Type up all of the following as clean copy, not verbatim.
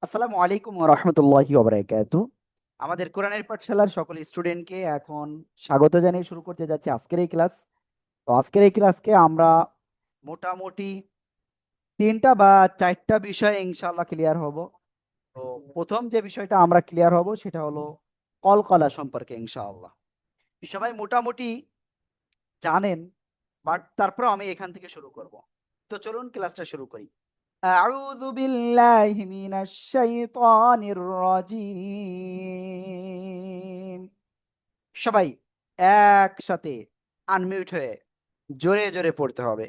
আসসালামু আলাইকুম ওয়া রাহমাতুল্লাহি ওয়া বারাকাতুহু। আমাদের কোরআনের পাঠশালার সকল স্টুডেন্টকে এখন স্বাগত জানিয়ে শুরু করতে যাচ্ছি আজকের এই ক্লাস। তো আজকের এই ক্লাসকে আমরা মোটামুটি ৩টা বা ৪টা বিষয়ে ইনশাআল্লাহ ক্লিয়ার হব। তো প্রথম যে বিষয়টা আমরা ক্লিয়ার হব সেটা হলো কলকলা সম্পর্কে ইনশাআল্লাহ। সবাই মোটামুটি জানেন, বাট তারপরেও আমি এখান থেকে শুরু করব। তো চলুন ক্লাসটা শুরু করি। আউযু বিল্লাহি মিনাশ শাইতানির রাজিম। সবাই একসাথে আনমিউট হয়ে জোরে জোরে পড়তে হবে।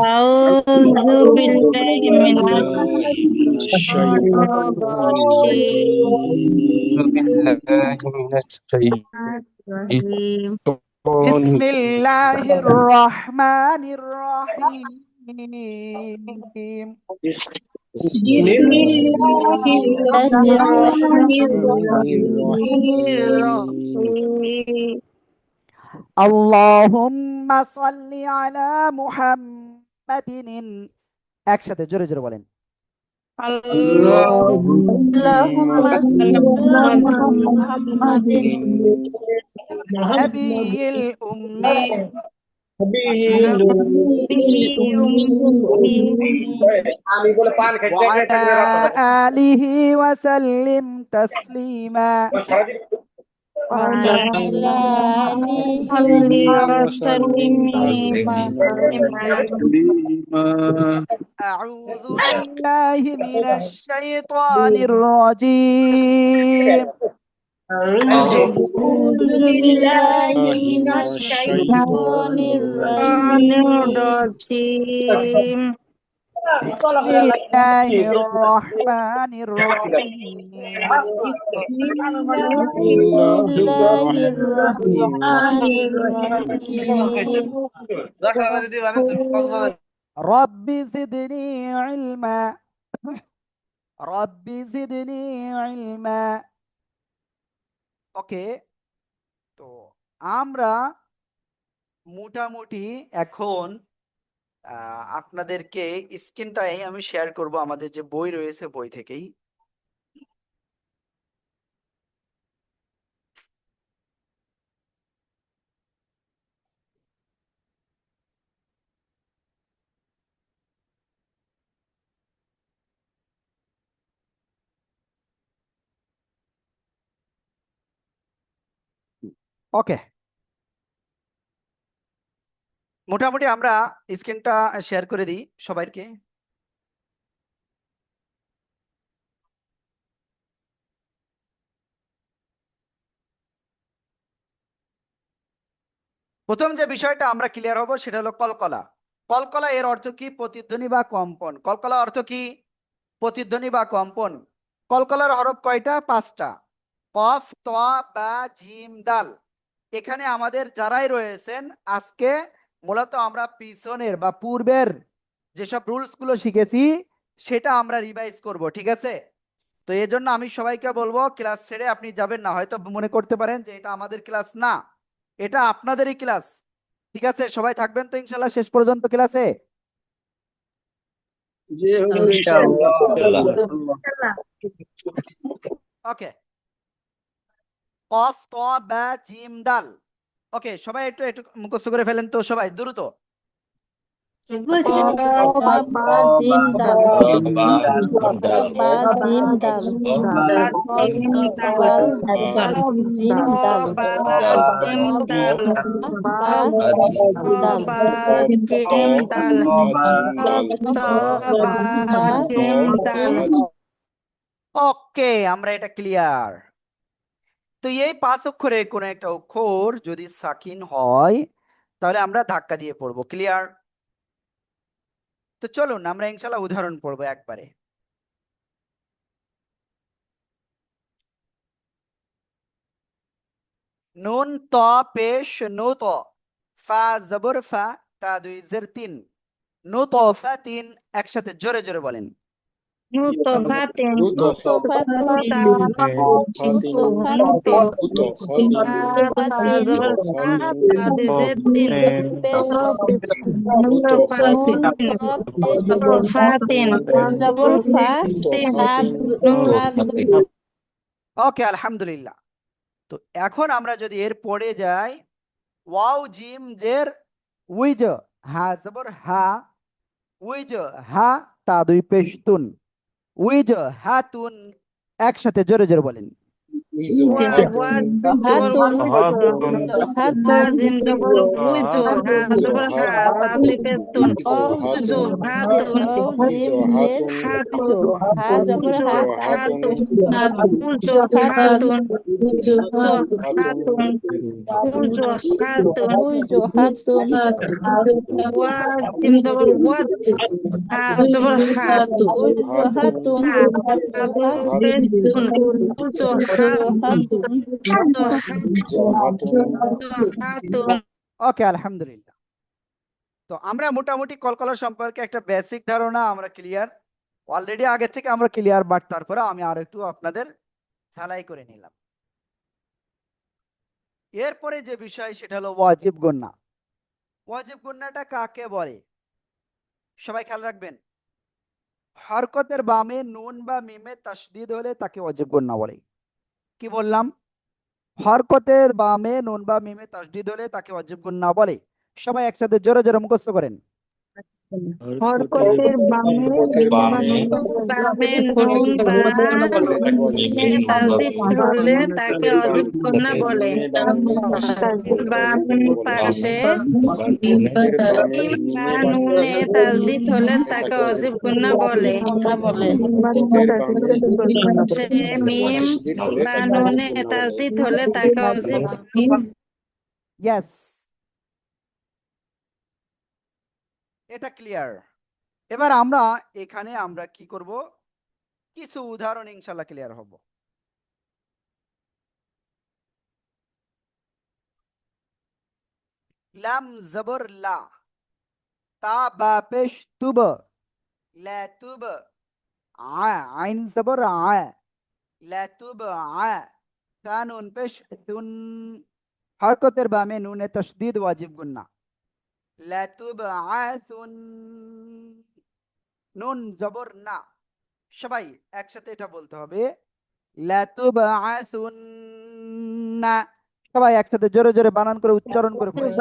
أعوذ بالله من الشيطان الرجيم বিসমিল্লাহির রহমানির রহিম। بسم الله الرحمن الرحيم আল্লাহুম্মা সাল্লি আলা মুহাম্মাদিন। একসাথে জোরে জোরে বলেন। اللهم صل على محمد নবিয়িল উম্মি نبي أمي وعلى آله وسلم تسليما। وعلى آله وسلم أعوذ بالله من الشيطان الرجيم. أعوذ بالله من الشيطان الرجيم بسم الله الرحمن الرحيم. بسم الله الرحمن الرحيم رب زدني علما رب زدني علما। ওকে, তো আমরা মোটামুটি এখন আপনাদেরকে স্ক্রিনটাই আমি শেয়ার করব আমাদের যে বই রয়েছে বই থেকেই। ওকে, মোটামুটি আমরা স্ক্রিনটা শেয়ার করে দিই সবাইকে। প্রথম যে বিষয়টা আমরা ক্লিয়ার হব সেটা হলো কলকলা। কলকলা এর অর্থ কি? প্রতিধ্বনি বা কম্পন। কলকলা অর্থ কি? প্রতিধ্বনি বা কম্পন। কলকলার হরফ কয়টা? 5টা। কফ, ত, বা, জিম, দাল। এখানে আমাদের যারাই রয়েছেন আজকে মূলত আমরা পিছনের বা পূর্বের যেসব রুলস গুলো শিখেছি সেটা আমরা রিভাইজ করব, ঠিক আছে? তো এই জন্য আমি সবাইকে বলবো ক্লাস ছেড়ে আপনি যাবেন না। হয়তো মনে করতে পারেন যে এটা আমাদের ক্লাস না, এটা আপনাদেরই ক্লাস, ঠিক আছে? সবাই থাকবেন তো ইনশাল্লাহ শেষ পর্যন্ত ক্লাসে? ওকে, কফ, ত, বা, জিম, দাল। ওকে, সবাই একটু একটু মুখস্থ করে ফেলেন তো সবাই দ্রুত। জিম দাল বা জিম দাল জিম দাল ওকে, আমরা এটা ক্লিয়ার। তো এই 5 অক্ষরে কোন একটা অক্ষর যদি সাকিন হয় তাহলে আমরা ধাক্কা দিয়ে পড়বো, ক্লিয়ার? তো চলুন আমরা ইনশাল্লাহ উদাহরণ পড়বো একবারে। নুন, ত, পেশ, নু, ত, ফা জবর ফা, তা দুই জের তিন, নু ত ফা তিন। একসাথে জোরে জোরে বলেন। Nutofatin. Nutofatin. Nuto. Ta Nutofatin. zabar sa ta dizetin. Pesh. Nun Nun fatin. fa pesh. Fatin. Double fa. Tin. Had. Nun Had. ওকে আলহামদুলিল্লাহ। তো এখন আমরা যদি এর পরে যাই, ওয়াও জিম জের উইজ, হা জবর হা, উইজ হা তা দুই পেশ তুন, উইজ হাতুন, একসাথে জোরে জোরে বলেন। wa wa jim zabar Hatun. wa Hatun. jim zabar wujo ha zabar ha ta dipestun. Wujo hatun. Oh, Jim, Jen, Wijo. Ha, Jabber, ha. Hatun. Wujo Hatun. hatun. Wujo hatun. Wujo hatun. Wijo, Hatun. Wa jim zabar wat ha zabar ha Wijo, Hatun. ta ta dipestun. Wujo Wijo, hatun. Hatun. Wujo hatun. ওকে আলহামদুলিল্লাহ। তো আমরা মোটামুটি কলকলা সম্পর্কে একটা basic ধারণা আমরা clear, already আগে থেকে আমরা ক্লিয়ার, বাট তারপরে আমি আর একটু আপনাদের ঝালাই করে নিলাম। এরপরে যে বিষয় সেটা হলো ওয়াজিব গুন্না। ওয়াজিব গুন্নাটা কাকে বলে সবাই খেয়াল রাখবেন। হরকতের বামে নুন বা মিমে তাসদিদ হলে তাকে ওয়াজিব গুন্না বলে। কি বললাম? হরকতের বামে নুন বা মিমে তাসদিদ হলে তাকে ওয়াজিব গুন্না বলে। সবাই একসাথে জোরে জোরে মুখস্থ করেন। হরকতের বামে নুন বা মিমে তাসদিদ হলে তাকে অজিব গুন্না বলে। বাম পাশে মিম বা নুনে তাসদিদ হলে তাকে অজিব গুন্না বলে। সে মিম বা নুনে তাসদিদ হলে তাকে অজিব ইয়েস, এটা ক্লিয়ার। এবার আমরা এখানে আমরা কি করব, কিছু উদাহরণ ইনশাল্লাহ ক্লিয়ার হব। লাম জবর লা, তা বা পেশ তুব, লা তুব, আ আইন জবর আ, লা তুব আ, তা নুন পেশ তুন, হরকতের বামে নুনে তাসদীদ ওয়াজিব গুন্না। লা তুব আ তুন, নুন জবর না। সবাই একসাথে এটা বলতে হবে, লা তুব আ তুন না। সবাই একসাথে জোরে জোরে বানান করে উচ্চারণ করে পড়েন।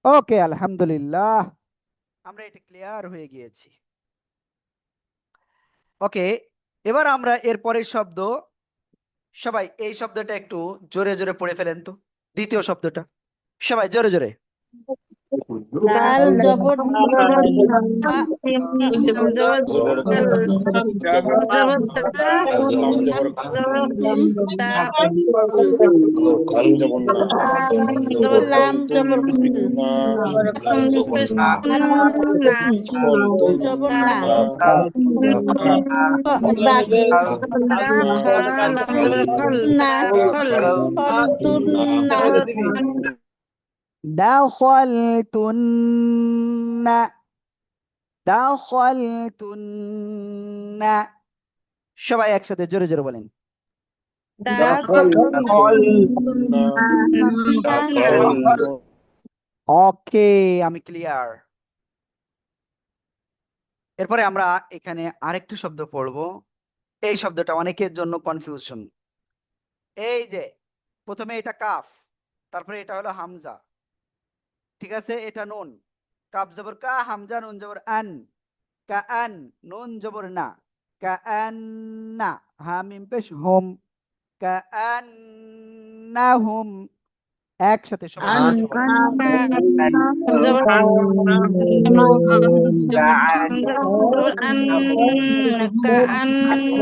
ওকে আলহামদুলিল্লাহ, আমরা এটা ক্লিয়ার হয়ে গিয়েছি। ওকে, এবার আমরা এর পরের শব্দ, সবাই এই শব্দটা একটু জোরে জোরে পড়ে ফেলেন তো, দ্বিতীয় শব্দটা সবাই জোরে জোরে। Dal, Jabber, Lam, Jabber, Jabber, na. Dak, na. Fortun, na. দাখালতুন, দাখালতুন, সবাই একসাথে জোরে জোরে বলেন। ওকে, আমি ক্লিয়ার। এরপরে আমরা এখানে আরেকটা শব্দ পড়বো। এই শব্দটা অনেকের জন্য কনফিউশন। এই যে প্রথমে এটা কাফ, তারপরে এটা হলো হামজা, ঠিক আছে, এটা নুন, কাফ জবর কা, হামজা নুন জবর আন, কা আন, নুন জবর না, কা আন না, হা মিম পেশ হুম, কা আন না হুম, একসাথে সবাই আন জোরে জোরে বলেন। জবর كأنهم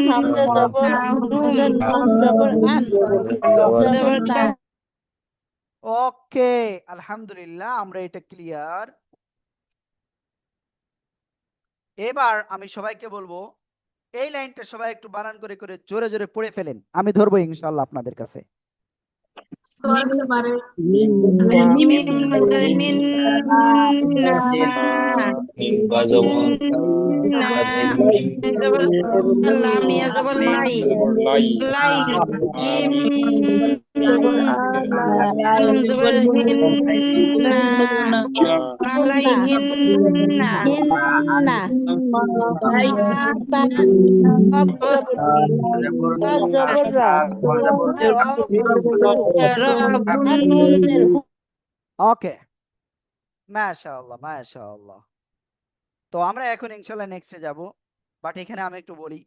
হামজা জবর হামজা নুন জবর আন জবর কা ওকে, আলহামদুলিল্লাহ, আমরা এটা ক্লিয়ার। এবার আমি সবাইকে বলবো এই লাইনটা সবাই একটু বানান করে করে জোরে জোরে পড়ে ফেলেন, আমি ধরবো ইনশাআল্লাহ আপনাদের কাছে। লামিয়া জবর লাই লাই জিম জবর জবর হিন্না আলাইহিন্না হিন্না বা কব জবর বা জবর র নুন জের হু ওকে, মাশাআল্লাহ মাশাআল্লাহ। তো আমরা এখন ইনশাআল্লাহ নেক্সটে যাব, বাট এখানে আমি একটু বলি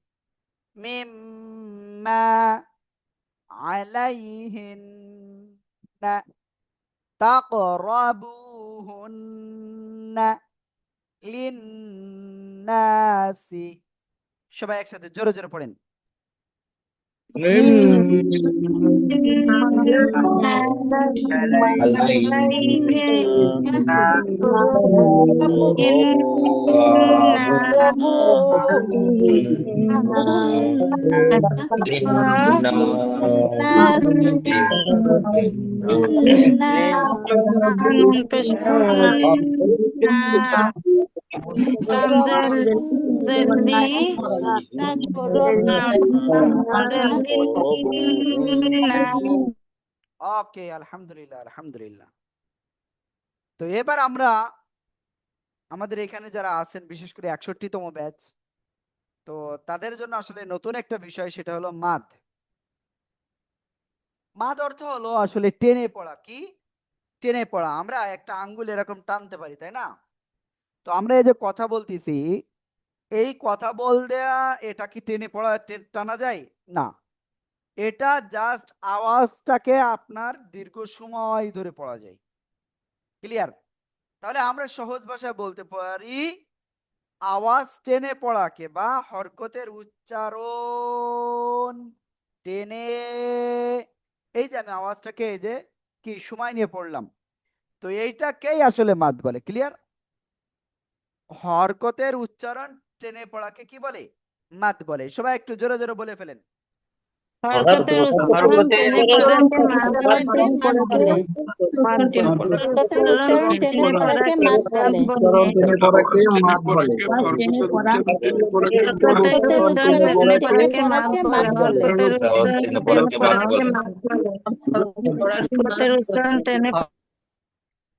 মিম্মা আলাইহিন্না তাকরাবুহুন্না লিন্নাসি। সবাই একসাথে জোরে জোরে পড়েন। ওকে, আলহামদুলিল্লাহ আলহামদুলিল্লাহ। তো এবার আমরা আমাদের এখানে যারা আছেন বিশেষ করে ৬১তম ব্যাচ, তো তাদের জন্য আসলে নতুন একটা বিষয়, সেটা হলো মাদ। মাদ অর্থ হলো আসলে টেনে পড়া। কি টেনে পড়া? আমরা একটা আঙ্গুল এরকম টানতে পারি, তাই না? তো আমরা এই যে কথা বলতেছি, এই কথা বল দেয়া, এটা কি টেনে পড়া টানা যায়? না, এটা জাস্ট আওয়াজটাকে আপনার দীর্ঘ সময় ধরে পড়া যায়। ক্লিয়ার? তাহলে আমরা সহজ ভাষায় বলতে পারি আওয়াজ টেনে পড়াকে বা হরকতের উচ্চারণ টেনে, এই যে আমি আওয়াজটাকে এই যে কি সময় নিয়ে পড়লাম, তো এইটাকেই আসলে মাদ বলে। ক্লিয়ার? হরকতের উচ্চারণ টেনে পড়াকে কি বলে? মাদ বলে। সবাই একটু জোরে জোরে বলে ফেলেন। হরকতের উচ্চারণ টেনে পড়াকে মাদ বলে মাদ বলে উচ্চারণ টেনে পড়াকে মাদ বলে হরকতের উচ্চারণ টেনে পড়াকে মাদ বলে হরকতের উচ্চারণ টেনে পড়াকে মাদ বলে হরকতের উচ্চারণ টেনে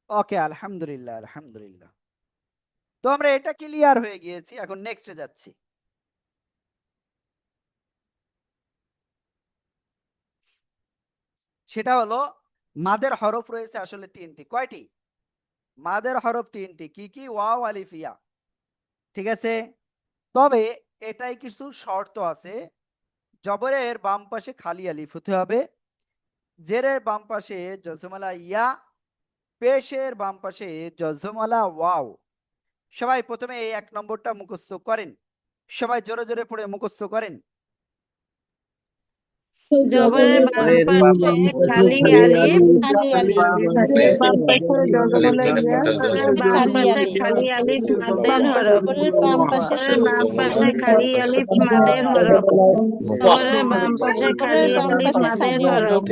ওকে, আলহামদুলিল্লাহ আলহামদুলিল্লাহ। তো আমরা এটা ক্লিয়ার হয়ে গিয়েছি, এখন নেক্সটে যাচ্ছি। সেটা হলো মাদের হরফ রয়েছে আসলে তিনটি। কয়টি? মাদের হরফ তিনটি। কি কি? ওয়াও, আলিফ, ইয়া। ঠিক আছে, তবে এটাই কিছু শর্ত আছে। জবরের বাম পাশে খালি আলিফ হতে হবে, জেরের বাম পাশে জজমালা ইয়া, পেশের বাম পাশে জজমালা ওয়াও। সবাই প্রথমে এই ১ নম্বরটা মুখস্থ করেন, সবাই জোরে জোরে পড়ে মুখস্থ করেন। জবরের বাম পাশে খালি আলিফ খালি আলিফ বাম পাশে জজমালা ইয়া বাম পাশে খালি আলিফ মাদের হরফ জবরের বাম পাশে বাম পাশে খালি আলিফ মাদের হরফ জবরের বাম পাশে খালি বাম আলিফ পাশে মাদের খালি হরফ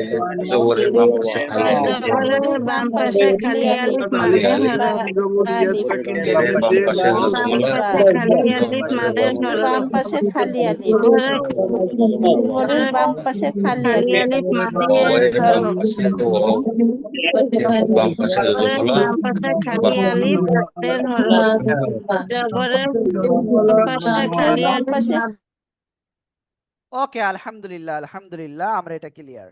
জবরের বাম পাশে খালি জবরের বাম পাশে খালি আলিফ মাদের হরফ আলিফ জেরের বাম পাশে বাম জজমলা পাশে খালি আলিফ মাদের বাম হরফ পাশে খালি আলিফ জবরের জবরের বাম পাশে খালি খালি আলিফ আলিফ মাদের ওয়ের বাম হরফ পাশে ওয়াও বাম পাশে জবরের জজমলা বাম পাশে খালি আলিফ মাদের হরফ জবরের বাম পাশে খালি বাম আলিফ পাশে ওকে, আলহামদুলিল্লাহ আলহামদুলিল্লাহ, আমরা এটা clear.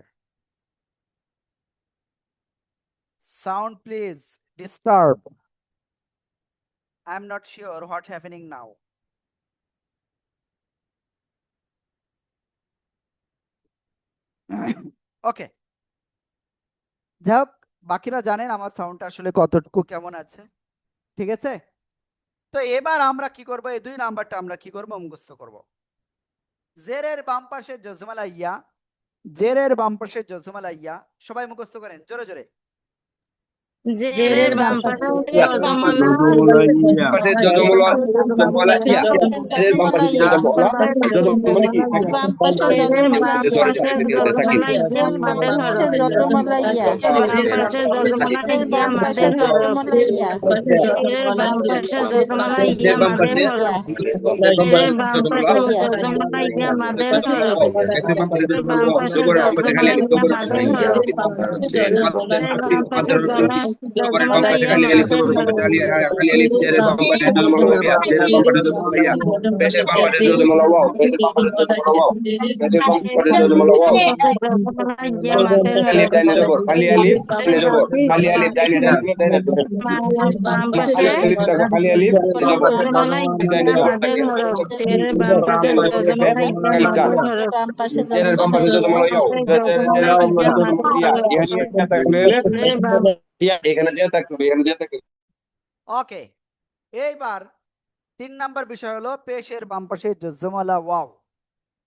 Sound please. Disturb. I'm not sure what's happening now. ওকে, যাই হোক, বাকিরা জানেন আমার সাউন্ডটা আসলে কতটুকু কেমন আছে, ঠিক আছে? তো এবার আমরা কি করব, এই 2 নাম্বারটা আমরা কি করব, মুখস্থ করব। জেরের বাম পাশে জজমালা ইয়া, জেরের বাম পাশে জজমালা ইয়া, সবাই মুখস্থ করেন জোরে জোরে। জেরের বাম পাশে জজমালা পাশে যজমলা জজমলা ইয়া এর বাম পাশে যজমলা যজমলা কি বাম পাশে জেরের বাম জজমলা পাশে জজমালা ইয়া মাদের হরফ। যজমালা ইয়া বাম পাশে জজমালা ইয়া বাম পাশে মাদের হরফ। যজমালা ইয়া জেরের বাম পাশে জজমালা ইয়া মাদের হরফ। জেরের বাম পাশে জজমালা ইয়া মাদের হরফ। বাম পাশে জজমালা ইয়া মাদের হরফ। জেরের বাম পাশে জজমালা ইয়া মাদের হরফ। খালি আলিফ জেরের বাম পাশে যজমলা ইয়া জেরের বাম পাশে যজমলা ইয়া পেশের বাম পাশে যজমলা ওয়াও পেশের বাম পাশে যজমলা ওয়াও পেশের বাম পাশে যজমলা ওয়াও জজমালা ইয়া মাদের আলিফ হরফ। ডাইনে জবর খালি আলিফ ডাইনে জবর খালি আলিফ ডাইনে ডাইনে বাম পাশে আলিফ দেখো খালি আলিফ জবর জজমালা ডাইনে ইয়া জবর মাদের হরফ। জেরের বাম পাশে জজমালা ইয়া মাদের হরফ। বাম পাশে জেরের বাম পাশে যজমলা ইয়া ইয়া ইয়া থাকলে জেরের বাম ইয়া এখানে দেয়া থাকবে এখানে দেয়া থাকবে ওকে, এইবার 3 নাম্বার বিষয় হলো পেশের বাম পাশে জজমালা ওয়াও,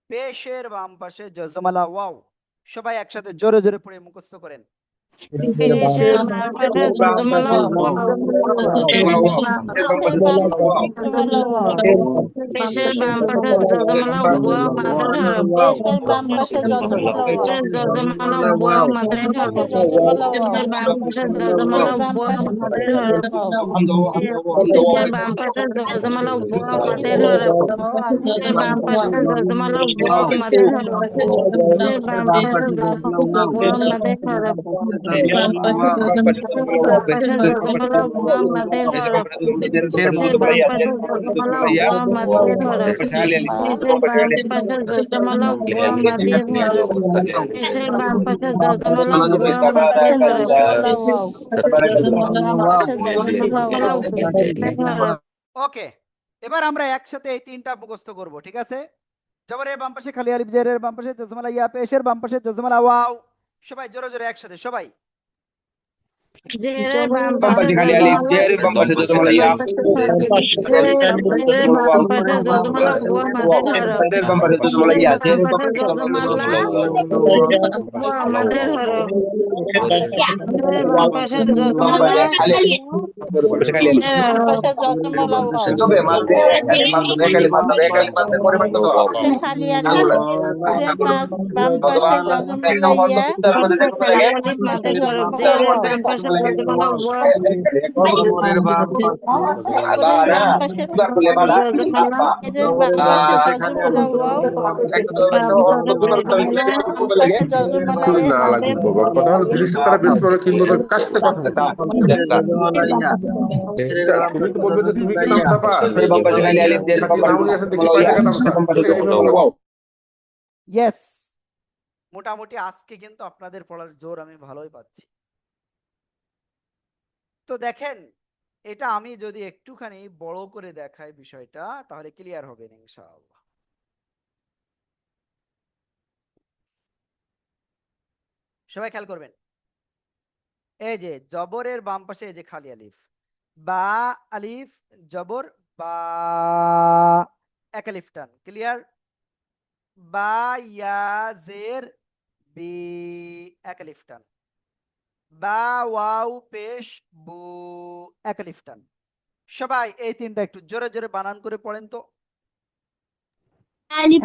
পেশের বাম পাশে জজমালা ওয়াও, সবাই একসাথে জোরে জোরে পড়ে মুখস্থ করেন। পেশের বাম পাশে জজমালা ওয়াও। পেশের বাম পাশে জজমালা ওয়াও মাদের হরফ। পেশের বাম পাশে যজমালা ওয়াও জজমালা ওয়াও মাদের হরফ। পেশের বাম পাশে জজমালা ওয়াও মাদের হরফ। পেশের বাম পাশে জজমালা ওয়াও মাদের হরফ। পেশের বাম পাশে জজমালা ওয়াও মাদের হরফ। পেশের বাম পাশে জজমালা ওয়াও মাদের হরফ। বাম পাশে জজমালা ওয়াও মাদের হরফ। পেশের বাম পাশে জজমালা ওয়াও মাদের হরফ। পেশের বাম পাশে জজমালা ওয়াও মাদের হরফ। পেশের বাম পাশে জজমালা ওয়াও মাদের হরফ। ওকে, এবার আমরা একসাথে এই 3টা মুখস্থ করব, ঠিক আছে? জবরের বাম পাশে খালি আলিফ, জেরের বাম পাশে জজমালা ইয়া, পেশের বাম পাশে জজমালা ওয়াও, সবাই জোরে জোরে একসাথে সবাই। জেরের বাম বাম পাশে পাশে খালি আলিফ জেরের বাম পাশে যজমলা ইয়া জেরের বাম পাশে জজমালা ওয়াও মাদের হরফ। জেরের বাম পাশে যজমলা ইয়া জেরের বাম পাশে জজমালা ওয়াও মাদের হরফ। জেরের বাম পাশে জজমালা খালি আলিফ খালি আলিফ পাশে যজমালা ওয়াও তবে মাঝে মাধ্যমে একালি মাঝে পরে মাত্র পাশে খালি আলিফ বাম পাশে যজমালা ইয়া খালি আলিফ মাদের হরফ। জেরের বাম পাশে জজমালা ওয়াও বাম পাশে যজমালা ওয়াও খুবই না লাগবে বাবা কথা হলো জিনিসটা তারা বেশ করে কিন্তু ওদের কাছ থেকে কথা বলতে তুমি তো বলবে যে তুমি কি নাম চাপা ইয়েস, মোটামুটি আজকে কিন্তু আপনাদের পড়ার জোর আমি ভালোই পাচ্ছি। তো দেখেন, এটা আমি যদি একটুখানি বড় করে দেখাই বিষয়টা, তাহলে ক্লিয়ার হবে ইনশাআল্লাহ। সবাই খেয়াল করবেন, এই যে জবরের বাম পাশে এই যে খালি আলিফ, বা আলিফ জবর বা, এক আলিফ টান, ক্লিয়ার? বা ইয়া জের বি, এক আলিফ টান, বা ওয়াও পেশ বু, এক আলিফ টান। সবাই এই 3টা একটু জোরে জোরে বানান করে পড়েন তো। আলিফ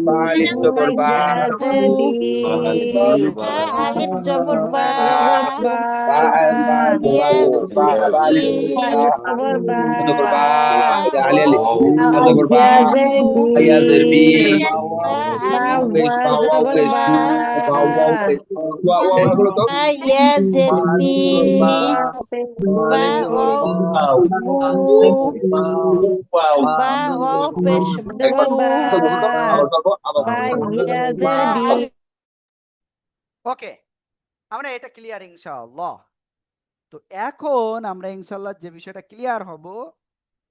বা আলিফ জবর বা ইয়াজের বি বা আলিফ জবর বা বা বা ইয়া বা আলিফ ই জবর বা জবর বা এটা আলি আলি Wow. বা জবর বা ইয়াজের বি ইয়াজের বি বা বা আলিফ ওয়া জবর বা ওয়া বলো তো বা ইয়াজের বি বা ও বা ও পেশ জবর বা আবার বা ইয়াজের বা বি আলিফ ওকে, আমরা এটা ক্লিয়ার ইনশাআল্লাহ। তো এখন আমরা ইনশাআল্লাহ যে বিষয়টা ক্লিয়ার হব,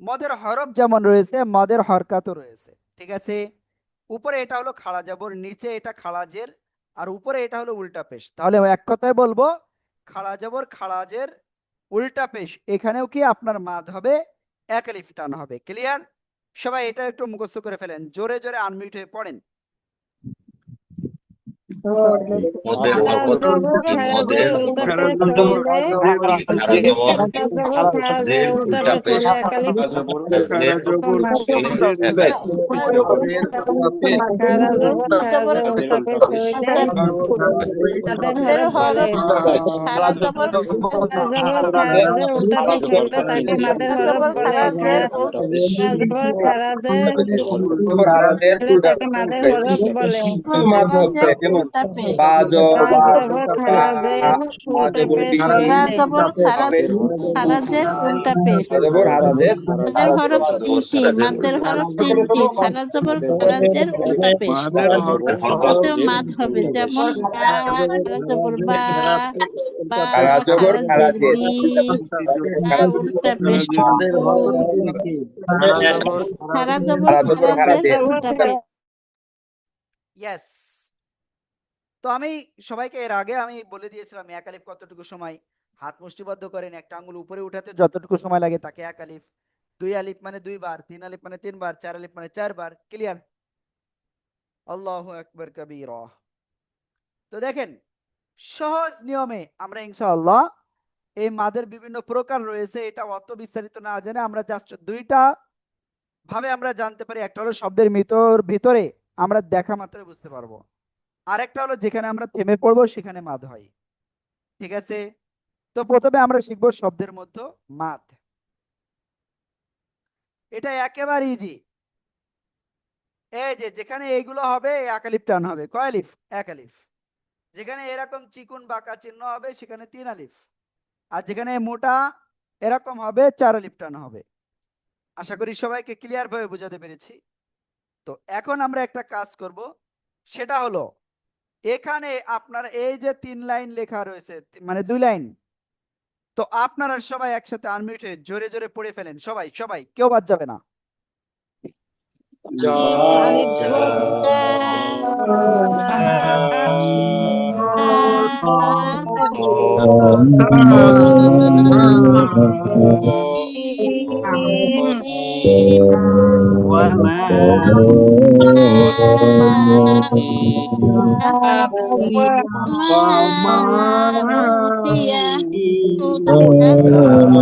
মদের হরফ যেমন রয়েছে মদের হরকাতও রয়েছে, ঠিক আছে? উপরে এটা হলো খাড়া জবর, নিচে এটা খাড়া জের, আর উপরে এটা হলো উল্টা পেশ। তাহলে এক কথায় বলবো, খাড়া জবর খাড়া জের উল্টা পেশ, এখানেও কি আপনার মাদ হবে, এক আলিফ টান হবে। ক্লিয়ার? সবাই এটা একটু মুখস্থ করে ফেলেন, জোরে জোরে আনমিউট হয়ে পড়েন। মদের খারা হরকত জবর কি খারা মদের জের উল্টা হরকত পেশ হইলে কি খারা জবর খারা জবর খারা জের জের উল্টা উল্টা পেশ পেশ হইলে একালি জের হইলে এক আলিফ। খারা জবর আলিফ খারা জবর জের উল্টা পেশ হইলে তাদের মাদের হরফ বলে। হরফ খারা জবর খারা জবর খারা জের উল্টা পেশ হইলে তাকে মাদের খারা হরফ জবর বলে। খারাজের খারা জবর খারা জের হইলে তাকে মাদের হরফ বলে। খারাজের উল্টা পেশ খারা জবর খারা জের উল্টা পেশ খারা হইলে জবর খারাজের উল্টা পেশ হারাজের মাদের হরফ জবর তিনটি, খারাজের মাদের উল্টা হরফ পেশ। তিনটি, খারা জবর খারাজের উল্টা পেশ। হরকত এটাতেও মাদ হবে, উল্টা পেশ। যেমন বা খারা জবর বা বা হারাজবর খারাজের হারাজের বি, বা উল্টা পেশ বু, খারা জবর হারাজবর খারাজের হারাজের উল্টা পেশ। ইয়েস। তো আমি সবাইকে এর আগে আমি বলে দিয়েছিলাম এক আলিফ কতটুকু সময়, হাত মুষ্টিবদ্ধ করেন, একটা আঙ্গুল উপরে উঠাতে যতটুকু সময় লাগে তাকে এক আলিফ, দুই আলিফ মানে দুইবার, তিন আলিফ মানে তিনবার, চার আলিফ মানে চারবার। ক্লিয়ার? আল্লাহু আকবার কাবীরা। তো দেখেন, সহজ নিয়মে আমরা ইনশাআল্লাহ, এই মাদের বিভিন্ন প্রকার রয়েছে, এটা অত বিস্তারিত না জেনে আমরা জাস্ট দুইটা ভাবে আমরা জানতে পারি। একটা হলো শব্দের ভিতরে আমরা দেখা মাত্র বুঝতে পারবো, আরেকটা হলো যেখানে আমরা থেমে পড়বো সেখানে মাদ হয়, ঠিক আছে? তো প্রথমে আমরা শিখবো শব্দের মধ্যে মাদ। এটা একেবারে ইজি। এই যে যেখানে এইগুলো হবে এক আলিফ টান হবে, কয় আলিফ? এক আলিফ। যেখানে এরকম চিকুন বাঁকা চিহ্ন হবে সেখানে তিন আলিফ, আর যেখানে মোটা এরকম হবে চার আলিফ টান হবে। আশা করি সবাইকে ক্লিয়ার ভাবে বোঝাতে পেরেছি। তো এখন আমরা একটা কাজ করব, সেটা হলো এখানে আপনার এই যে তিন লাইন লেখা রয়েছে, মানে দুই লাইন, তো আপনারা সবাই একসাথে আনমিউট হয়ে জোরে জোরে পড়ে ফেলেন, সবাই সবাই, কেউ বাদ যাবে না। আলিফ জবর যা আ জিম উতিয়া উতিয়া ইবু দলিন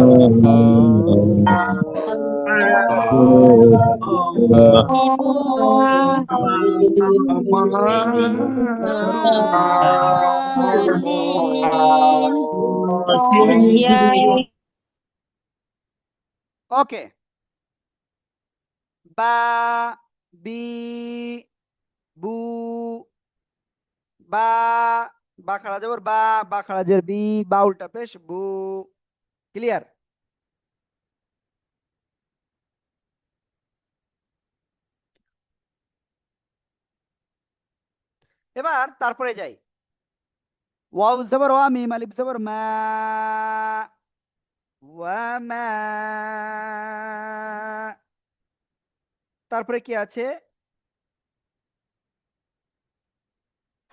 ওকে, বা, বি, বু, বা, বা খাড়া জবর বা, বা খাড়া জের বি, বা উল্টা পেশ বু। ক্লিয়ার? এবার তারপরে যাই, ওয়াও জবর ওয়া, মিম আলিফ জবর মা, ওয়া মা। তারপরে কি আছে?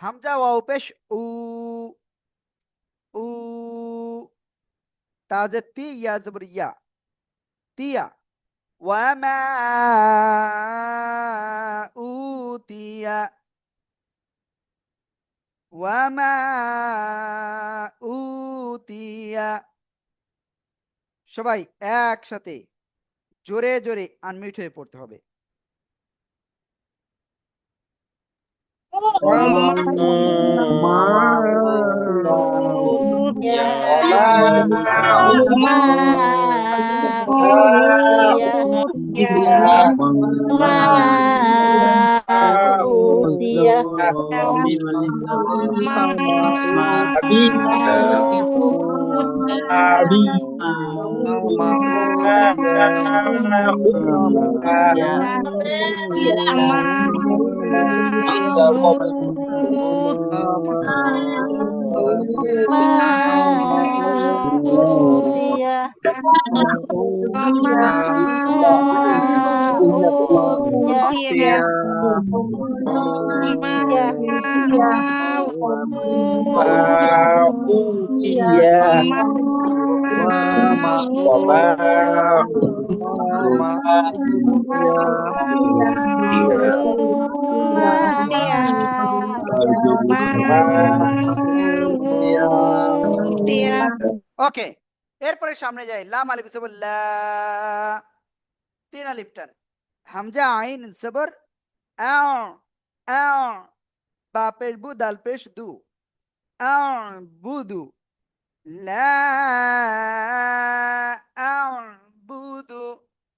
হামজা ওয়াও পেশ উ, উ, তাজে তি, ইয়া জবর ইয়া, তিয়া। ওয়া মা উতিয়া, ওয়া মা উতিয়া। সবাই একসাথে জোরে জোরে আনমিউট হয়ে পড়তে হবে। ওকে, এরপরে সামনে যাই। লাম আলিফ জবর লা, 3 আলিফ টান। হামজা আইন জবর আও, আও, বা পেশ বু, দাল পেশ দু, আও বুদু, লা আও বুদু।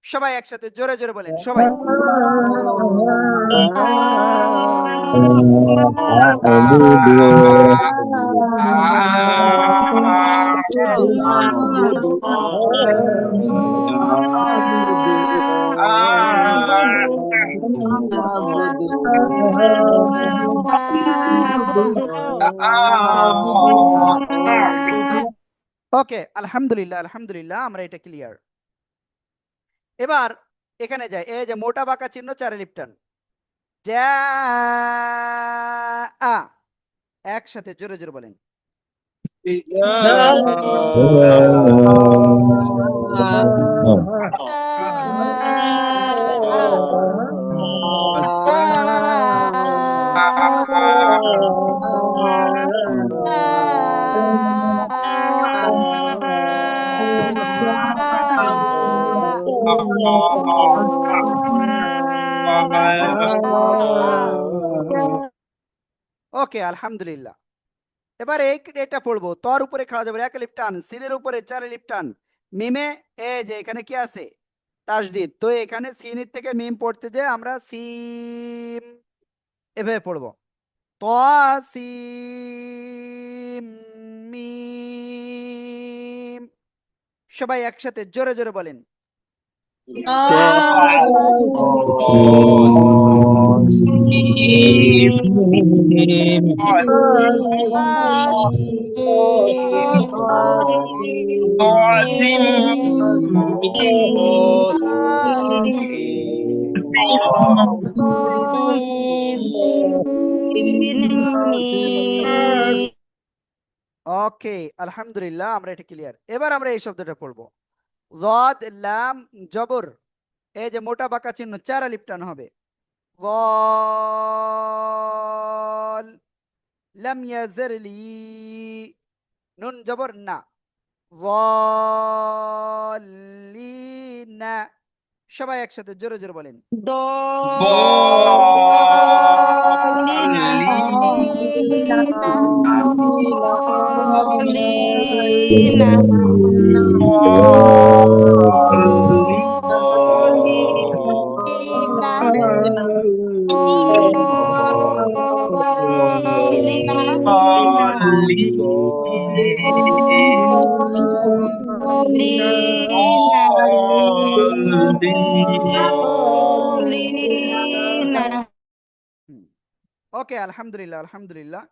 সবাই একসাথে জোরে জোরে বলেন, সবাই। ওকে, আলহামদুলিল্লাহ, আলহামদুলিল্লাহ, আমরা এটা ক্লিয়ার। এবার এখানে যাই। এই যে মোটা বাঁকা চিহ্ন, 4 আলিফ টান। যা আ, একসাথে জোরে জোরে বলেন। ওকে, আলহামদুলিল্লাহ। এবার এটা পড়বো। তর উপরে খাওয়া যাবে 1 আলিফ টান, সিনের উপরে 4 আলিফ টান, মিমে এই যে এখানে কি আছে, তাসদিদ। তো এখানে সিনের থেকে মিম পড়তে যে আমরা সিম এভাবে পড়বো। ত সিম মিম। সবাই একসাথে জোরে জোরে বলেন। ওকে, আলহামদুলিল্লাহ, আমরা এটা ক্লিয়ার। এবার আমরা এই শব্দটা পড়বো। যদ লাম জবর, এই যে মোটা বাঁকা চিহ্ন, 4 আলিফ টান হবে। গল, লাম ইয়াজরলি, নুন জবর না, না। সবাই একসাথে জোরে জোরে বলেন। ওকে, আলহামদুলিল্লাহ, আলহামদুলিল্লাহ।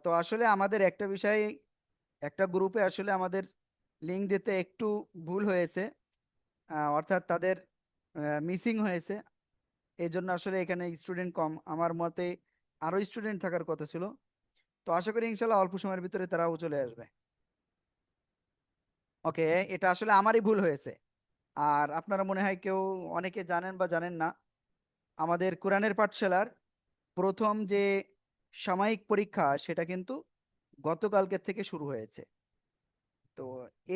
তো আসলে আমাদের একটা বিষয়, একটা গ্রুপে আসলে আমাদের লিঙ্ক দিতে একটু ভুল হয়েছে, অর্থাৎ তাদের মিসিং হয়েছে। এই জন্য আসলে এখানে স্টুডেন্ট কম। আমার মতে আরো স্টুডেন্ট থাকার কথা ছিল। তো আশা করি ইনশাল্লাহ অল্প সময়ের ভিতরে তারাও চলে আসবে। ওকে, এটা আসলে আমারই ভুল হয়েছে। আর আপনারা মনে হয় কেউ অনেকে জানেন বা জানেন না, আমাদের কোরআনের পাঠশালার প্রথম যে সাময়িক পরীক্ষা সেটা কিন্তু গতকালকে থেকে শুরু হয়েছে। তো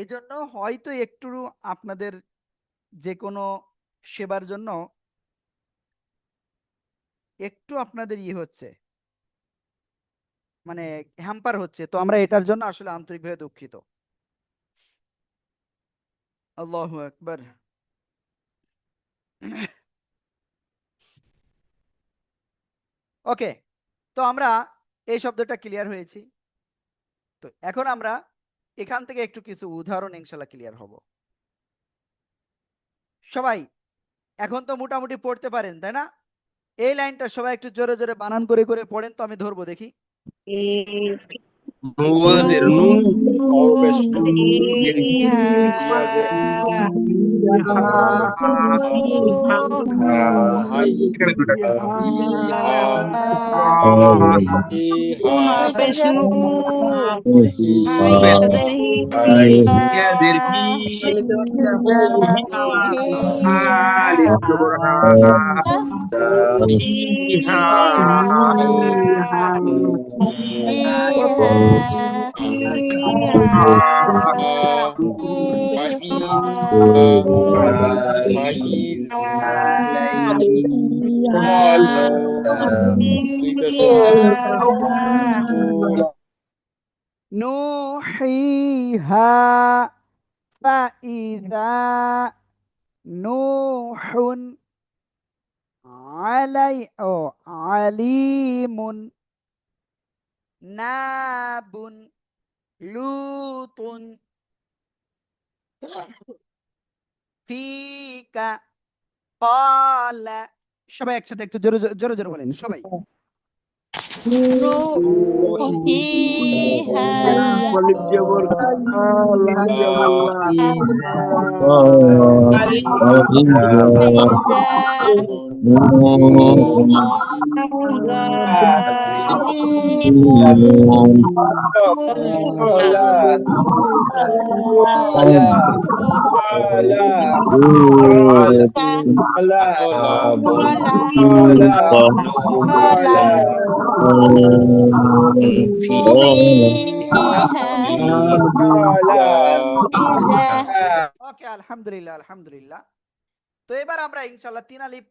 এজন্য হয়তো একটু আপনাদের যে কোনো সেবার জন্য একটু আপনাদের হচ্ছে, মানে হ্যাম্পার হচ্ছে, তো আমরা এটার জন্য আসলে আন্তরিকভাবে দুঃখিত। আল্লাহু আকবার। ওকে, তো আমরা এই শব্দটা ক্লিয়ার হয়েছি। তো এখন আমরা এখান থেকে একটু কিছু উদাহরণ ইনশাল্লাহ ক্লিয়ার হব। সবাই এখন তো মোটামুটি পড়তে পারেন, তাই না? এই লাইনটা সবাই একটু জোরে জোরে বানান করে করে পড়েন, তো আমি ধরবো দেখি। মুওয়াজের নু ইয়াদের কি আলিফ জবর হা ইহা নুহিহা ফাইযা নূহুন আলিমুন নাবুন লুতুন ফিকা ক্বালা। সবাই একসাথে একটু জোরে জোরে জোরে বলেন সবাই। রুহিহা আলিফ জবর ফাইজা ওকে, আলহামদুলিল্লাহ আলহামদুলিল্লাহ। তো এবার আমরা ইনশাল্লাহ 3 আলিফ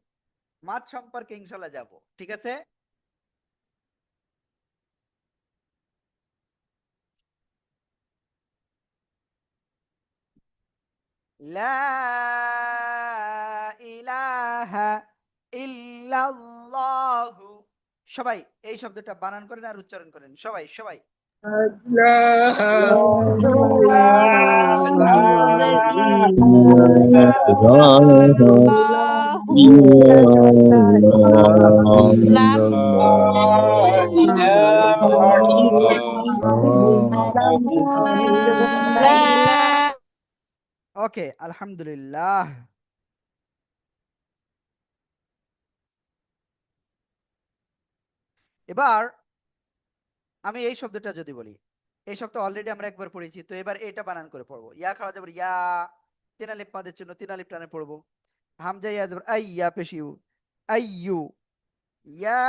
মাদ সম্পর্কে ইনশাল্লাহ যাব, ঠিক আছে? লা ইলাহা ইল্লাল্লাহু। সবাই এই শব্দটা বানান করেন আর উচ্চারণ করেন, সবাই সবাই। ওকে, আলহামদুলিল্লাহ। এবার আমি এই শব্দটা যদি বলি, এই শব্দ অলরেডি আমরা একবার পড়েছি, তো এবার এটা বানান করে পড়বো। ইয়া খাওয়া যাবে ইয়া, 3 আলিফ মাদের জন্য 3 আলিফ টানে পড়বো। হামজা ইয়া যাবে আই, ইয়া পেশিউ আইয়ু, ইয়া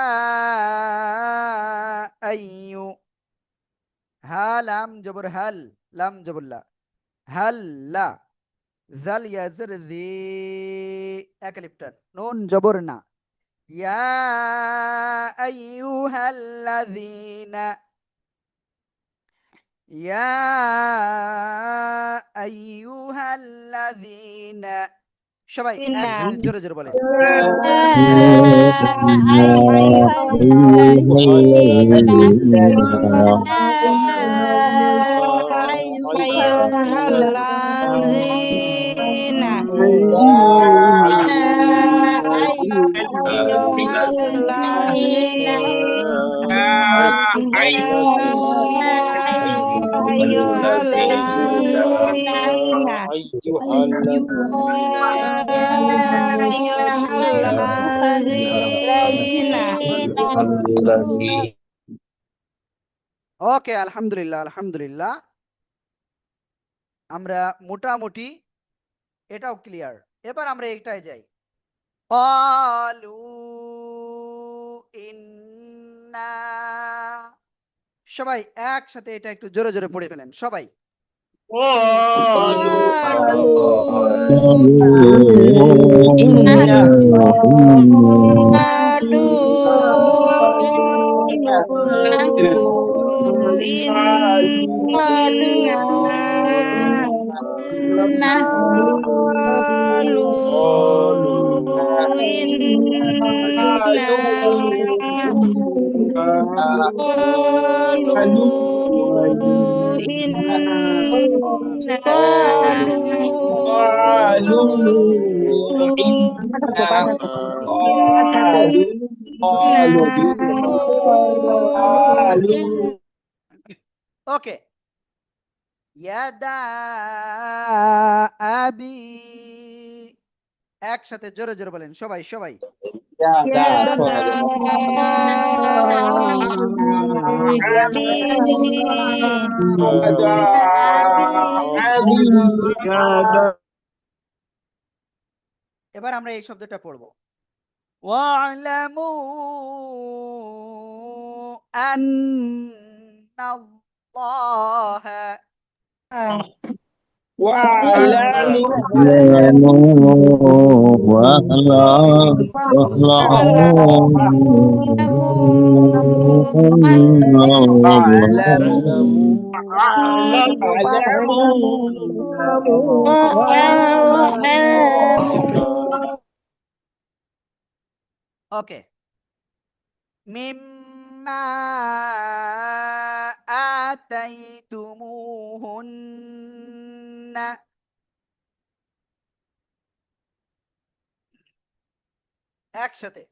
আইয়ু। হা লাম জবর হাল, লাম জবরলা হাল্লা। জাল ইয়া জের জি, এক আলিফ টান, নুন জবর না। ইয়া আইয়ুহাল্লাযীনা, ইয়া আইয়ুহাল্লাযীনা। সবাই একসাথে জোরে জোরে বলেন। ওকে, আলহামদুলিল্লাহ আলহামদুলিল্লাহ। আমরা মোটামুটি এটাও ক্লিয়ার। এবার আমরা এটাই যাই। ক্বালু ইন্না। সবাই একসাথে এটা একটু জোরে জোরে পড়ে ফেলেন সবাই। ওকে, ইয়াদা আবি, একসাথে জোরে জোরে বলেন সবাই সবাই। এবার আমরা এই শব্দটা পড়বো, ওয়ালামু আন্নাল্লাহা, ওকে, মিম্মা আতাইতুমুহুন্না, একসাথে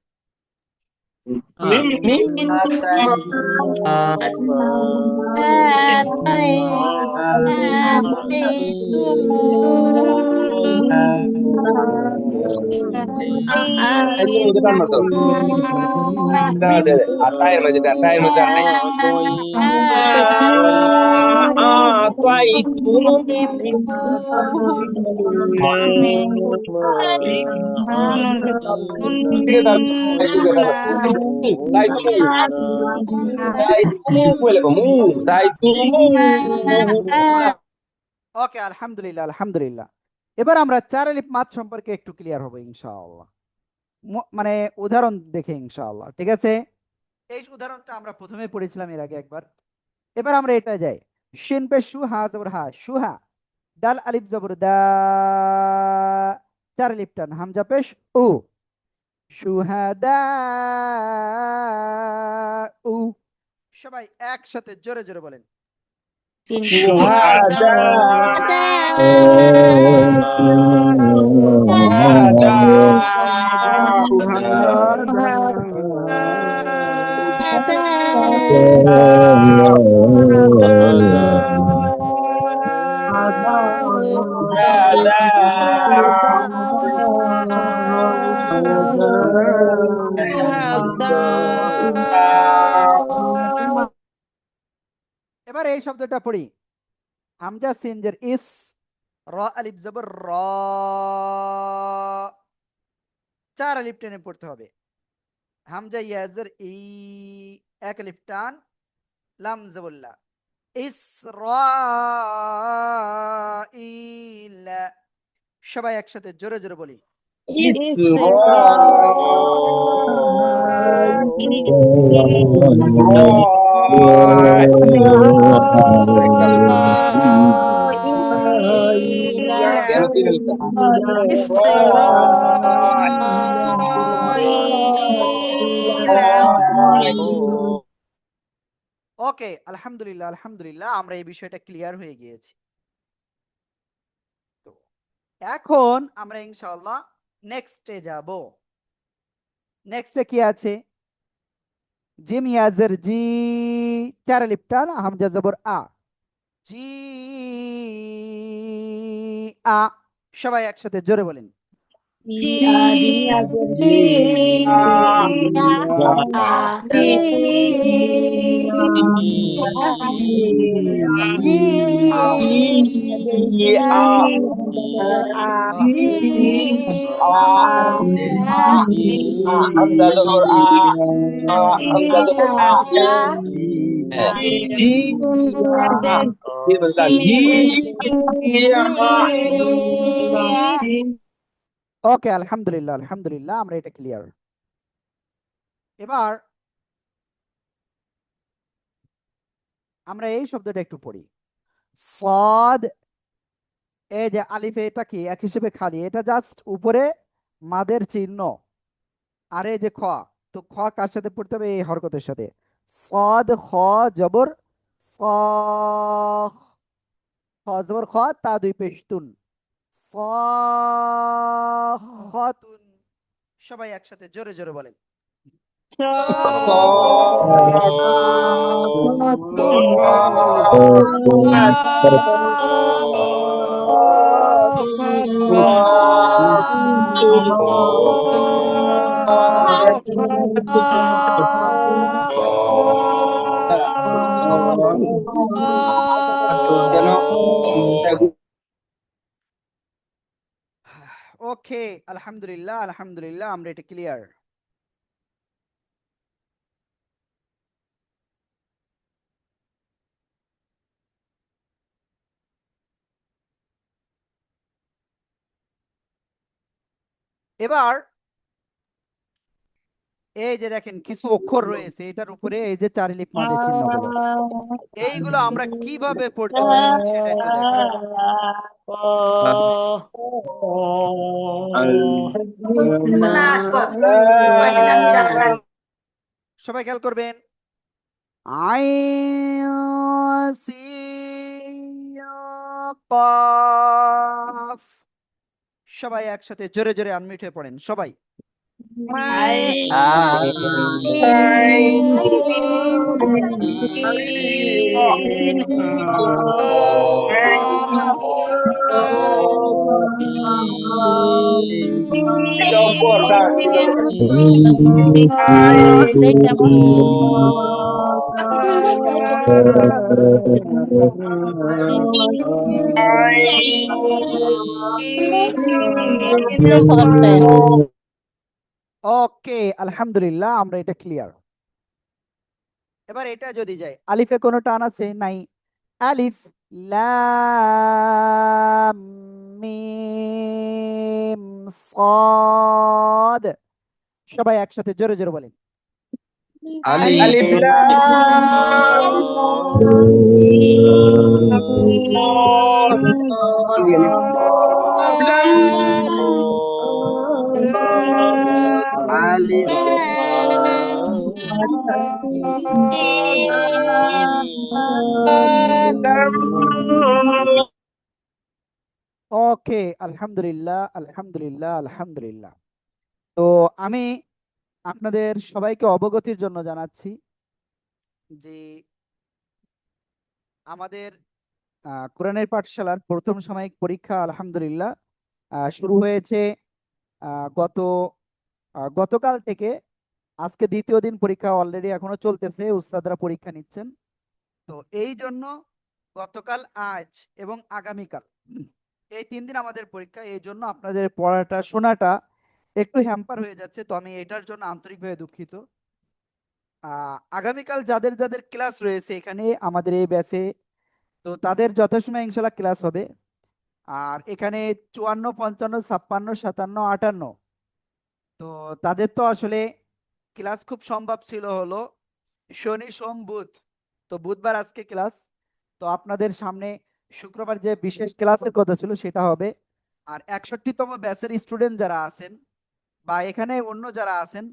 ওকে, আলহামদুলিল্লাহ আলহামদুলিল্লাহ। এবার আমরা চার আলিফ মাদ সম্পর্কে একটু ক্লিয়ার হবো ইনশাআল্লাহ, মানে উদাহরণ দেখে ইনশাআল্লাহ, ঠিক আছে? এই উদাহরণটা আমরা প্রথমে পড়েছিলাম এর আগে একবার। এবার আমরা এটা যাই, শিন পে শু, হা জবর হা, সুহা, দাল আলিফ জবর দা, চার আলিফ টান, হামজা পেশ উ, সুহাদা উ, সবাই একসাথে জোরে জোরে বলেন। এবার এই শব্দটা পড়ি, হামজা সিনজের ইস, র আলিফ জবর র, চার আলিফ টেনে পড়তে হবে, হামজা ইয়াজের ই, এক আলিফ টান, লাম জবুল্লাহ, ইসরাঈল, সবাই একসাথে জোরে জোরে বলি। ওকে, আলহামদুলিল্লাহ আলহামদুলিল্লাহ, আমরা এই বিষয়টা ক্লিয়ার হয়ে গিয়েছি। তো এখন আমরা ইনশাআল্লাহ নেক্সটে যাব। নেক্সটে কি আছে? জিম ইয়াজের জি, চার আলিফ টান, হামজা জবর আ, জি আ, সবাই একসাথে জোরে বলেন। ওকে, আলহামদুলিল্লাহ আলহামদুলিল্লাহ, আমরা এটা ক্লিয়ার। এবার আমরা এই শব্দটা একটু পড়ি। সদ, এই যে আলিফে, এটা কি এক হিসেবে খালি, এটা জাস্ট উপরে মাদের চিহ্ন। আর এই যে খ, তো খ কার সাথে পড়তে হবে? এই হরকতের সাথে। সদ খ জবর স, খ জবর খ, তা দুই পেশতুন, সাখাতুন। সবাই একসাথে জোরে জোরে বলেন। কেন ওকে, আলহামদুলিল্লাহ, আলহামদুলিল্লাহ, আমরা এটা ক্লিয়ার। এবার এই যে দেখেন কিছু অক্ষর রয়েছে এটার উপরে, এই যে চার লিপ মাদের চিহ্নগুলো, এইগুলো আমরা কিভাবে পড়তে পারি সেটা একটু দেখাই। সবাই খেয়াল করবেন। আইন সিন কাফ। সবাই একসাথে জোরে জোরে আনমিউট হয়ে পড়েন সবাই। ওকে, আলহামদুলিল্লাহ, আমরা এটা ক্লিয়ার। এবার এটা যদি যাই, আলিফে কোনো টান আছে? নাই। আলিফ লাম মিম সাদ। সবাই একসাথে জোরে জোরে বলেন। আলিফ ওকে, আলহামদুলিল্লাহ, আলহামদুলিল্লাহ, আলহামদুলিল্লাহ। তো আমি আপনাদের সবাইকে অবগতির জন্য জানাচ্ছি যে আমাদের কোরআনের পাঠশালার প্রথম সাময়িক পরীক্ষা আলহামদুলিল্লাহ শুরু হয়েছে গতকাল থেকে। আজকে দ্বিতীয় দিন, পরীক্ষা অলরেডি এখনো চলতেছে, উস্তাদরা পরীক্ষা নিচ্ছেন। তো এই জন্য গতকাল, আজ এবং আগামীকাল এই 3 দিন আমাদের পরীক্ষা, এই জন্য আপনাদের পড়াটা শোনাটা একটু হ্যাম্পার হয়ে যাচ্ছে। তো আমি এটার জন্য আন্তরিকভাবে দুঃখিত। আগামীকাল যাদের যাদের ক্লাস রয়েছে এখানে আমাদের এই ব্যাচে, তো তাদের যথাসময়ে ইনশাল্লাহ ক্লাস হবে। আর এখানে 54, 55, 56, 57, 58, তো তাদের তো আসলে ক্লাস খুব সম্ভব ছিল হলো শনি সোম বুধ। তো বুধবার আজকে ক্লাস, তো আপনাদের সামনে শুক্রবার যে বিশেষ ক্লাসের কথা ছিল সেটা হবে। আর 61তম ব্যাচের স্টুডেন্ট যারা আছেন বা এখানে অন্য যারা আছেন,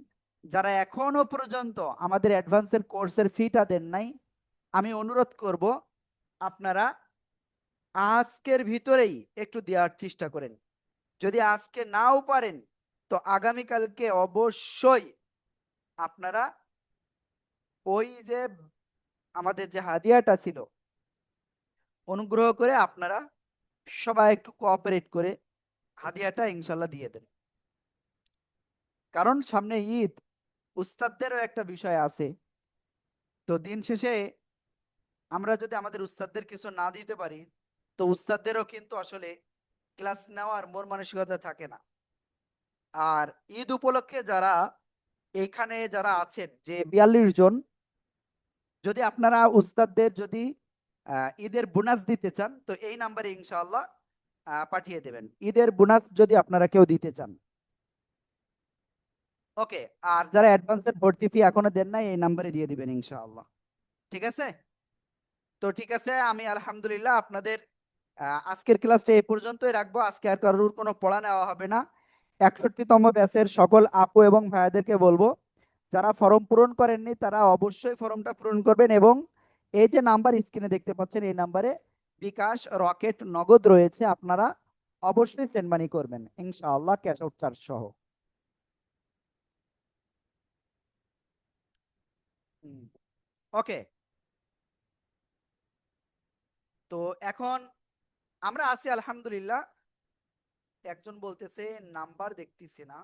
যারা এখনো পর্যন্ত আমাদের অ্যাডভান্সের কোর্সের ফিটা দেন নাই, আমি অনুরোধ করব আপনারা আজকের ভিতরেই একটু দেওয়ার চেষ্টা করেন। যদি আজকে নাও পারেন তো আগামীকালকে অবশ্যই আপনারা ওই যে আমাদের যে হাদিয়াটা ছিল, অনুগ্রহ করে আপনারা সবাই একটু কোঅপারেট করে হাদিয়াটা ইনশাল্লাহ দিয়ে দেন। কারণ সামনে ঈদ, উস্তাদদেরও একটা বিষয় আছে। তো দিন শেষে আমরা যদি আমাদের উস্তাদদের কিছু না দিতে পারি, তো উস্তাদদেরও কিন্তু আসলে ক্লাস নেওয়ার মন মানসিকতা থাকে না। আর ঈদ উপলক্ষে যারা এখানে যারা আছেন, যে 42 জন, যদি আপনারা উস্তাদদের যদি ঈদের বোনাস দিতে চান তো এই নাম্বারে ইনশাআল্লাহ পাঠিয়ে দেবেন, ঈদের বোনাস যদি আপনারা কেউ দিতে চান। ওকে, আর যারা অ্যাডভান্সের ভর্তি ফি এখনো দেন নাই এই নাম্বারে দিয়ে দিবেন ইনশাআল্লাহ। ঠিক আছে? তো ঠিক আছে, আমি আলহামদুলিল্লাহ আপনাদের আজকের ক্লাসটা এই পর্যন্তই রাখবো। আজকে আর কারোর কোনো পড়া নেওয়া হবে না। 61তম ব্যাচের সকল আপু এবং ভাইয়াদেরকে বলবো, যারা ফর্ম পূরণ করেননি তারা অবশ্যই ফর্মটা পূরণ করবেন, এবং এই যে নাম্বার স্ক্রিনে দেখতে পাচ্ছেন এই নাম্বারে বিকাশ, রকেট, নগদ রয়েছে, আপনারা অবশ্যই সেন্ড মানি করবেন ইনশাআল্লাহ, ক্যাশ আউট চার্জ সহ। ওকে, তো এখন আমরা আছি আলহামদুলিল্লাহ। একজন বলতেছে নাম্বার দেখতেছি না।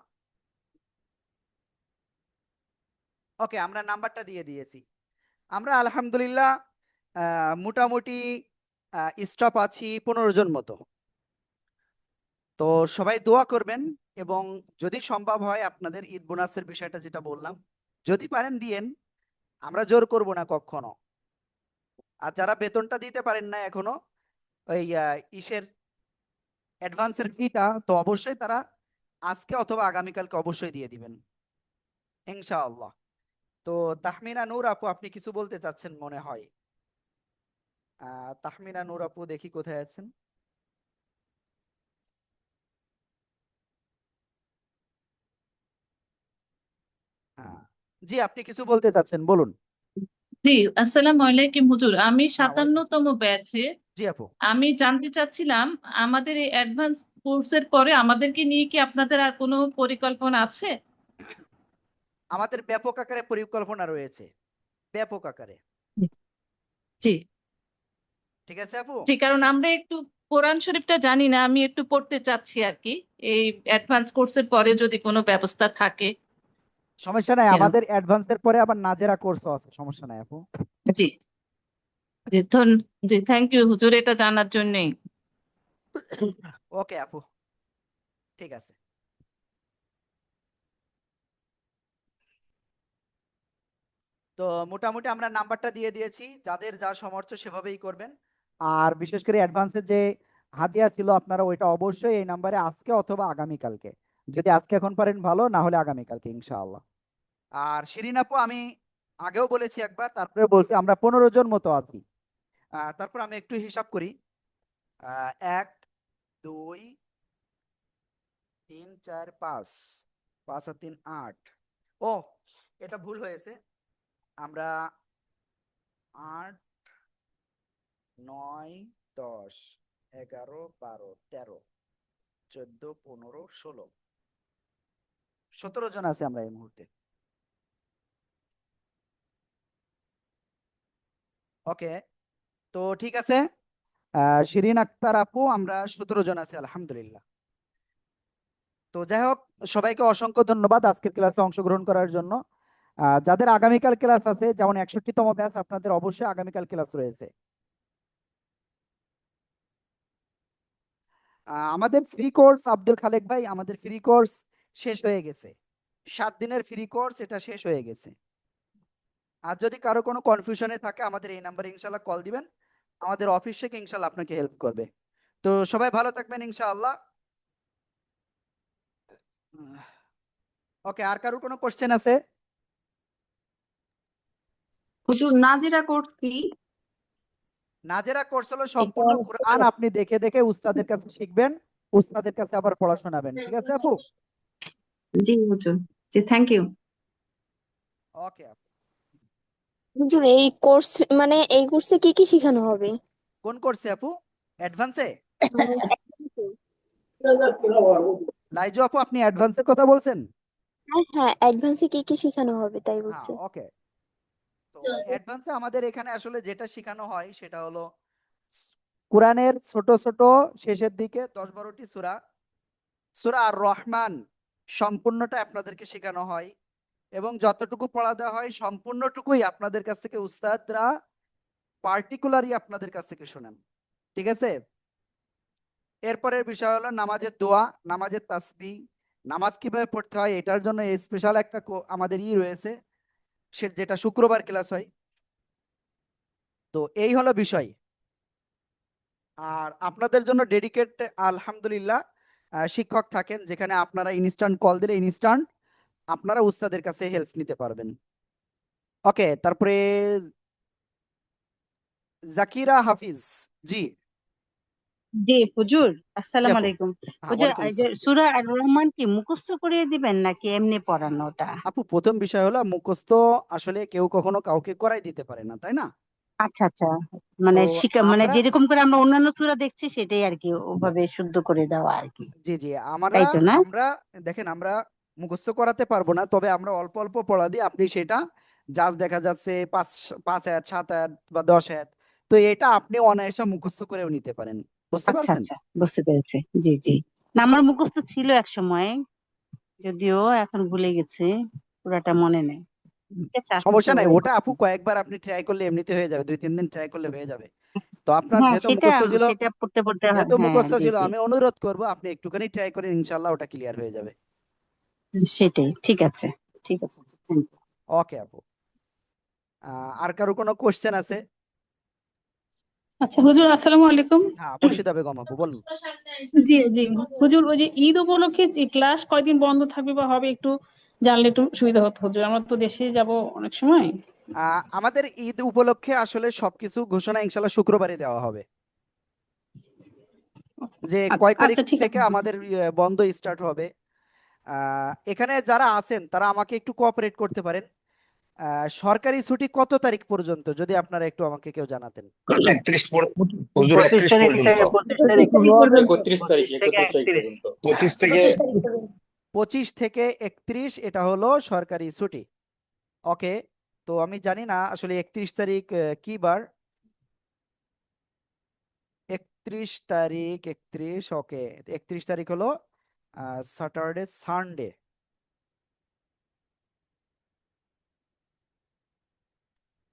ওকে, আমরা নাম্বারটা দিয়ে দিয়েছি। আমরা আলহামদুলিল্লাহ মোটামুটি স্টাফ আছি 15 জন মতো। তো সবাই দোয়া করবেন, এবং যদি সম্ভব হয় আপনাদের ঈদ বোনাসের বিষয়টা যেটা বললাম, যদি পারেন দিয়েন, আমরা জোর করব না কখনো। আর যারা বেতনটা দিতে পারেন না এখনো, ওই ইসের অ্যাডভান্সের ফিটা, তো অবশ্যই তারা আজকে অথবা আগামীকালকে অবশ্যই দিয়ে দিবেন ইনশাআল্লাহ। তো তাহমিনা নূর আপু, আপনি কিছু বলতে চাচ্ছেন মনে হয়। তাহমিনা নূর আপু, দেখি কোথায় আছেন। আহ, জি, আপনি কিছু বলতে চাচ্ছেন, বলুন। জি, আসসালামু আলাইকুম হুজুর। আমি হ্যাঁ, ওয়ালাইকুম আসসালাম। 57তম ব্যাচে। জি আপু, আমি জানতে চাচ্ছিলাম, আমাদের এই অ্যাডভান্স কোর্সের পরে আমাদেরকে নিয়ে কি আপনাদের আর কোনো পরিকল্পনা আছে? আমাদের ব্যাপক আকারে পরিকল্পনা রয়েছে, ব্যাপক আকারে। জি ঠিক আছে আপু। জি, কারণ আমরা একটু কোরআন শরীফটা জানি না, আমি একটু পড়তে চাচ্ছি আর কি। এই অ্যাডভান্স কোর্সের পরে যদি কোনো ব্যবস্থা থাকে। সমস্যা নাই, কেন? আমাদের অ্যাডভান্সের পরে আবার নাজেরা কোর্সও আছে, সমস্যা নাই আপু। জি জি, জি, থ্যাংক ইউ হুজুর, এটা জানার জন্যই। ওকে আপু, ঠিক আছে। তো মোটামুটি আমরা নাম্বারটা দিয়ে দিয়েছি, যাদের যা সামর্থ্য সেভাবেই করবেন। আর বিশেষ করে অ্যাডভান্সের যে হাদিয়া ছিল, আপনারা ওইটা অবশ্যই এই নাম্বারে আজকে অথবা আগামীকালকে, যদি আজকে এখন পারেন ভালো, না হলে আগামীকালকে ইনশাআল্লাহ। আর শিরিন আপু, আমি আগেও বলেছি একবার, তারপরে বলছি, আমরা 15 জন মতো আছি। তারপর আমি একটু হিসাব করি। 1 2 3 4 5, 5 আর 3 8। ও, এটা ভুল হয়েছে। আমরা 8 9 10 11 12 13 14 15 16 17 জন আছে আমরা এই মুহূর্তে। ওকে, তো ঠিক আছে। শিরিন আক্তার আপু, আমরা 17 জন আছি আলহামদুলিল্লাহ। তো যাই হোক, সবাইকে অসংখ্য ধন্যবাদ আজকের ক্লাসে অংশগ্রহণ করার জন্য। যাদের আগামীকাল ক্লাস আছে, যেমন 61তম ব্যাচ, আপনাদের অবশ্যই আগামীকাল ক্লাস রয়েছে। আমাদের ফ্রি কোর্স, আব্দুল খালেক ভাই, আমাদের ফ্রি কোর্স শেষ হয়ে গেছে। 7 দিনের ফ্রি কোর্স, এটা শেষ হয়ে গেছে। আর যদি কারো কোনো কনফিউশনে থাকে, আমাদের এই নাম্বারে ইনশাল্লাহ কল দিবেন, আমাদের অফিস থেকে ইনশাল্লাহ আপনাকে হেল্প করবে। তো সবাই ভালো থাকবেন ইনশাআল্লাহ। ওকে, আর কারো কোনো কোশ্চেন আছে? হুজুর নাজিরা কোর্স কি? নাজেরা কোর্স হলো সম্পূর্ণ কোরআন আপনি দেখে দেখে উস্তাদের কাছে শিখবেন, উস্তাদের কাছে আবার পড়া শোনাবেন। ঠিক আছে আপু? জি হুজুর, জি, থ্যাংক ইউ। ওকে আপু। হুজুর এই কোর্স মানে এই কোর্সে কি কি শেখানো হবে? কোন কোর্সে আপু? অ্যাডভান্সে? লাইজু আপু, আপনি অ্যাডভান্সের কথা বলছেন? হ্যাঁ, অ্যাডভান্সে কি কি শেখানো হবে তাই হ্যাঁ, বলছে। ওকে। তো অ্যাডভান্সে আমাদের এখানে আসলে যেটা শেখানো হয় সেটা হলো কোরআনের ছোট ছোট শেষের দিকে 10-12টি সূরা, সূরা আর রহমান সম্পূর্ণটা আপনাদেরকে শেখানো হয়, এবং যতটুকু পড়া দেওয়া হয় সম্পূর্ণটুকুই আপনাদের কাছ থেকে উস্তাদরা পার্টিকুলারই আপনাদের কাছ থেকে শোনেন। ঠিক আছে? এরপরের বিষয় হলো নামাজের দোয়া, নামাজের তাসবিহ, নামাজ কিভাবে পড়তে হয় এটার জন্য স্পেশাল একটা আমাদের রয়েছে, সে যেটা শুক্রবার ক্লাস হয়। তো এই হলো বিষয়। আর আপনাদের জন্য ডেডিকেট আলহামদুলিল্লাহ শিক্ষক থাকেন, যেখানে আপনারা ইনস্ট্যান্ট কল দিলে ইনস্ট্যান্ট আপনারা উস্তাদের কাছে হেল্প নিতে পারবেন। ওকে, তারপরে জাকিরা হাফিজ। জি জি হুজুর, জি আসসালামু আপু। আলাইকুম। হ্যাঁ, হুজুর, ওয়ালাইকুম এই যে আসসালাম। সূরা আর রহমান কি মুখস্থ করিয়ে দিবেন নাকি এমনি পড়ানোটা? আপু, প্রথম বিষয় হলো মুখস্থ আসলে কেউ কখনো কাউকে করাই দিতে পারে না, তাই না? আচ্ছা আচ্ছা, তো মানে মানে আমরা, যেরকম করে আমরা অন্যান্য সূরা দেখছি সেটাই আর কি, ওভাবে শুদ্ধ করে দেওয়া আর কি, জি জি, আমরা তাই তো না? আমরা দেখেন, আমরা মুখস্থ করাতে পারবো না, তবে আমরা অল্প অল্প পড়া দিই। আপনি সেটা জাস্ট দেখা যাচ্ছে 5 5 আয়াত, 7 আয়াত বা 10 আয়াত, তো এটা আপনি অনায়াসে মুখস্থ করেও নিতে পারেন। বুঝতে আচ্ছা পারছেন? আচ্ছা, বুঝতে পেরেছি। জি জি, না আমার মুখস্থ ছিল এক সময়, যদিও এখন ভুলে গেছি, পুরাটা মনে নেই। ঠিক আছে, আস্তে আস্তে সমস্যা নাই, ওভাবে ওটা করতে আপু হবে। কয়েকবার আপনি ট্রাই করলে এমনিতে হয়ে যাবে, 2 3 দিন ট্রাই করলে হয়ে যাবে। তো আপনার হ্যাঁ, যেহেতু সেটা মুখস্থ ছিল, সেটা পড়তে পড়তে হয়, যেহেতু হ্যাঁ মুখস্থ জি ছিল, জি, আমি অনুরোধ করব আপনি একটুখানি ট্রাই করেন, ইনশাল্লাহ ওটা ক্লিয়ার হয়ে যাবে। সেটাই, ঠিক আছে, ঠিক আছে, থ্যাংক ইউ। ওকে আপু। আর কারো কোনো কোশ্চেন আছে? আচ্ছা হুজুর, আসসালামু আলাইকুম। হ্যাঁ, মুর্শিদা বেগম আপু বলুন। জি জি হুজুর, ওই যে ঈদ উপলক্ষে ক্লাস কয়দিন বন্ধ থাকবে বা হবে, একটু জানলে একটু সুবিধা হতো হুজুর, আমরা তো দেশে যাব অনেক সময়। আমাদের ঈদ উপলক্ষে আসলে সবকিছু ঘোষণা ইনশাল্লাহ শুক্রবারে দেওয়া হবে, যে আচ্ছা কয় তারিখ আচ্ছা, ঠিক থেকে আছে। আমাদের বন্ধ স্টার্ট হবে। এখানে যারা আছেন তারা আমাকে একটু কোঅপারেট করতে পারেন। সরকারি ছুটি কত তারিখ পর্যন্ত, যদি আপনারা একটু আমাকে কেউ জানাতেন। 31 হুজুর, 25 31 তারিখ পর্যন্ত। থেকে 25 তারিখ 31 তারিখ, 31 তারিখ পর্যন্ত। 25 থেকে 25 থেকে 31 এটা হলো সরকারি ছুটি। ওকে, তো আমি জানি না আসলে 31 তারিখ কি বার। 31 তারিখ, 31, ওকে, 31 তারিখ হলো স্যাটারডে সানডে।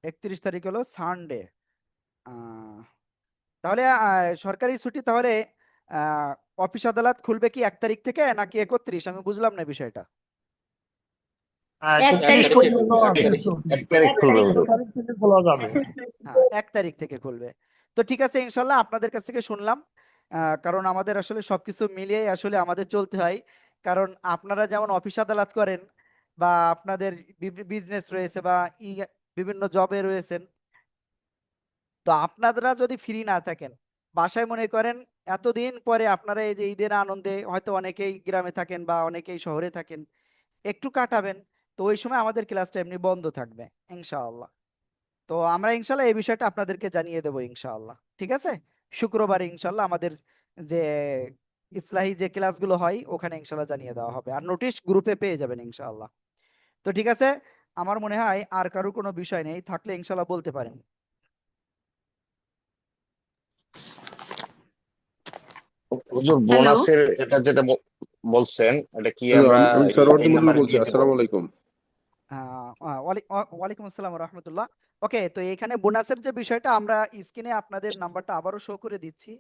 31 তারিখ হলো সানডে। তাহলে সরকারি ছুটি তাহলে আহ, অফিস আদালত খুলবে কি 1 তারিখ থেকে নাকি 31? আমি বুঝলাম না বিষয়টা। এক 31 তারিখ তারিখ থেকে পর্যন্ত খুলবে, 1 হবে। 1 তারিখ এক খুলবে তারিখ হুজুর। পর্যন্ত। থেকে খোলা যাবে। হ্যাঁ, 1 তারিখ থেকে খুলবে। তো ঠিক আছে, ইনশাল্লাহ আপনাদের কাছ থেকে শুনলাম। কারণ আমাদের আসলে সবকিছু মিলিয়ে আসলে আমাদের চলতে হয়। কারণ আপনারা যেমন অফিস আদালত করেন, বা আপনাদের বিজনেস রয়েছে, বা বিভিন্ন জবে রয়েছেন, তো আপনারা যদি ফ্রি না থাকেন, বাসায় মনে করেন এতদিন পরে আপনারা এই যে ঈদের আনন্দে হয়তো অনেকেই গ্রামে থাকেন বা অনেকেই শহরে থাকেন, একটু কাটাবেন, তো ওই সময় আমাদের ক্লাসটা এমনি বন্ধ থাকবে ইনশাআল্লাহ। তো আমরা ইনশাল্লাহ এই বিষয়টা আপনাদেরকে জানিয়ে দেবো ইনশাআল্লাহ, ঠিক আছে? শুক্রবারে ইনশাল্লাহ আমাদের যে ইসলাহি যে ক্লাসগুলো হয় ওখানে ইনশাল্লাহ জানিয়ে দেওয়া হবে, আর নোটিশ গ্রুপে পেয়ে যাবেন ইনশাআল্লাহ। তো ঠিক আছে, আমার মনে হয় আর কারো কোনো বিষয় নেই, থাকলে ইনশাল্লাহ বলতে পারেন। হুজুর, হ্যালো, বোনাসের এটা যেটা বলছেন, এটা কি হ্যালো, আমরা আমি এই সরওয়ার্দী এই মন্ডল নাম্বারে বলছি। দিয়ে দেবো? আসসালামু আলাইকুম। ওয়ালাইকুম আসসালাম রহমতুল্লাহ। ওকে, তো এখানে বোনাসের যে বিষয়টা আমরা স্ক্রিনে আপনাদের নাম্বারটা আবারও শো করে দিচ্ছি।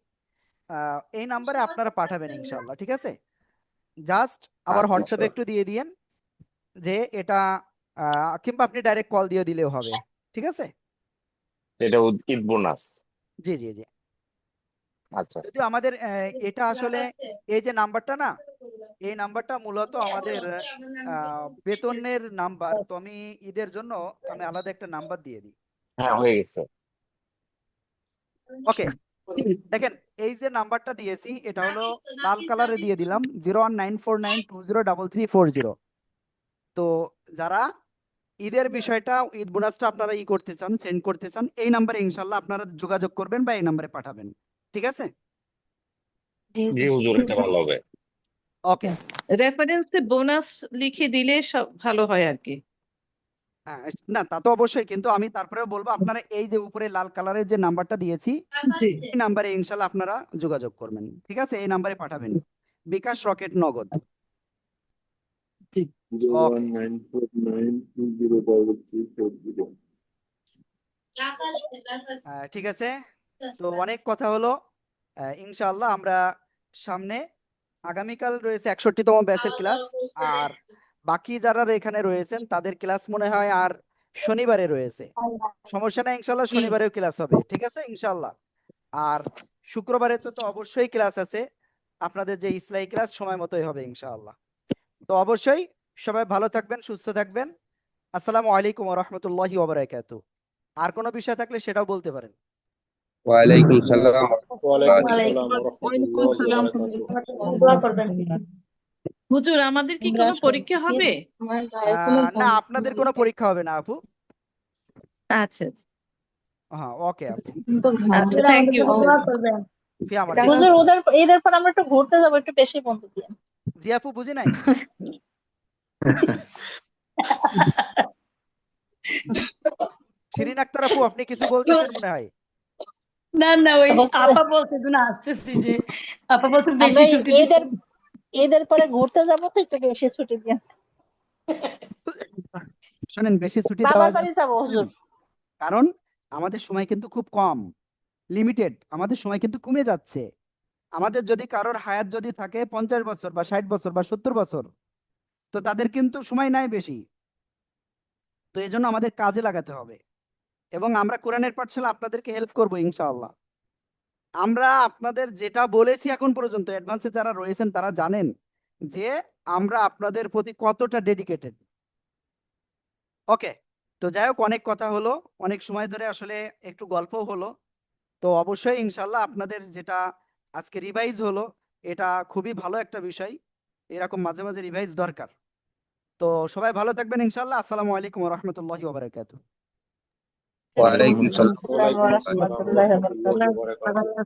এই নাম্বারে আপনারা পাঠাবেন ইনশাআল্লাহ, ঠিক আছে? জাস্ট আবার আচ্ছা হোয়াটসঅ্যাপে আচ্ছা, একটু দিয়ে দিয়েন যে এটা, কিংবা আপনি ডাইরেক্ট কল দিয়ে দিলেও হবে, ঠিক আছে? এটা ঈদ বোনাস। জি জি জি। আচ্ছা যদিও আমাদের এটা আসলে এই যে নাম্বারটা না, এই নাম্বারটা মূলত আমাদের বেতনের নাম্বার। তো আমি ঈদের জন্য আমি আলাদা একটা নাম্বার দিয়ে দিই। হ্যাঁ, হয়ে গেছে। ওকে, দেখেন এই যে নাম্বারটা দিয়েছি এটা হলো লাল কালারে দিয়ে দিলাম, 01949203340। তো যারা ঈদের বিষয়টা, ঈদ বোনাসটা আপনারা করতে চান, সেন্ড করতে চান, এই নাম্বারে ইনশাল্লাহ আপনারা যোগাযোগ করবেন বা এই নাম্বারে পাঠাবেন, ঠিক আছে? জি জি জি, হুজুর, এটা ভালো হবে। ওকে। রেফারেন্সে বোনাস লিখে দিলে সব ভালো হয় আর কি। হ্যাঁ, না তা তো অবশ্যই, কিন্তু আমি তারপরেও বলবো আপনারা এই যে উপরে লাল কালারের যে নাম্বারটা দিয়েছি, জি এই নাম্বারে ইনশাল্লাহ আপনারা যোগাযোগ করবেন, ঠিক আছে? এই নাম্বারে পাঠাবেন, বিকাশ, রকেট, নগদ। জি। ওকে, 01949203340। ঠিক আছে। তো অনেক কথা হলো। ইনশাআল্লাহ আমরা সামনে আগামীকাল রয়েছে 61তম ব্যাচের ক্লাস, আর বাকি যারা এখানে রয়েছেন তাদের ক্লাস মনে হয় আর শনিবারে রয়েছে। সমস্যা নাই, ইনশাল্লাহ জি শনিবারেও ক্লাস হবে, ঠিক আছে ইনশাল্লাহ। আর শুক্রবারে তো অবশ্যই ক্লাস আছে, আপনাদের যে ইসলাহি ক্লাস সময় মতোই হবে ইনশাআল্লাহ। তো অবশ্যই সবাই ভালো থাকবেন, সুস্থ থাকবেন। আসসালামু আলাইকুম ওয়া রাহমাতুল্লাহি ওয়া বারাকাতুহু। আর কোনো বিষয় থাকলে সেটাও বলতে পারেন। ওয়ালাইকুম সালাম ওয়ালাইকুম আসসালাম হুজুর। দোয়া করবেন। হুজুর আমাদের কি কোনো পরীক্ষা হবে? না, আপনাদের কোনো পরীক্ষা হবে না আপু। আচ্ছা আচ্ছা হ্যাঁ, ওকে আপু। আচ্ছা, থ্যাংক ইউ। দোয়া করবেন। ফি আমার হুজুর ওদের ঈদের পর আমরা একটু ঘুরতে যাবো, একটু বেশি বন্ধু দিয়ে। জি আপু, বুঝি নাই। শিরিন আক্তার আপু, আপনি কিছু বলতেছেন মনে হয়। না না, ওই আপা বলছে জন্য আসতেছি যে আপা বলছে বেশি আমরা ছুটি ঈদের পরে ঘুরতে যাবো, তো একটু বেশি ছুটি দিয়ে। শোনেন, বেশি ছুটি দেওয়া বাবার বাড়ি যাবো হুজুর। কারণ আমাদের সময় কিন্তু খুব কম, লিমিটেড। আমাদের সময় কিন্তু কমে যাচ্ছে। আমাদের যদি কারোর হায়াত যদি থাকে 50 বছর বা 60 বছর বা 70 বছর, তো তাদের কিন্তু সময় নাই বেশি। তো এই জন্য আমাদের কাজে লাগাতে হবে, এবং আমরা কোরআনের পাঠশালা আপনাদেরকে হেল্প করবো ইনশাআল্লাহ। আমরা আপনাদের যেটা বলেছি এখন পর্যন্ত, অ্যাডভান্সে যারা রয়েছেন তারা জানেন যে আমরা আপনাদের প্রতি কতটা ডেডিকেটেড। ওকে, তো যাই হোক, অনেক কথা হলো, অনেক সময় ধরে আসলে একটু গল্প হলো। তো অবশ্যই ইনশাল্লাহ আপনাদের যেটা আজকে রিভাইজ হলো, এটা খুবই ভালো একটা বিষয়। এরকম মাঝে মাঝে রিভাইজ দরকার। তো সবাই ভালো থাকবেন ইনশাল্লাহ। আসসালামু আলাইকুম ওয়া রাহমাতুল্লাহি ওয়া বারাকাতুহু। ওয়ালাইকুম সালাম রাহমাতুল্লাহি ওয়া বারাকাতুহু।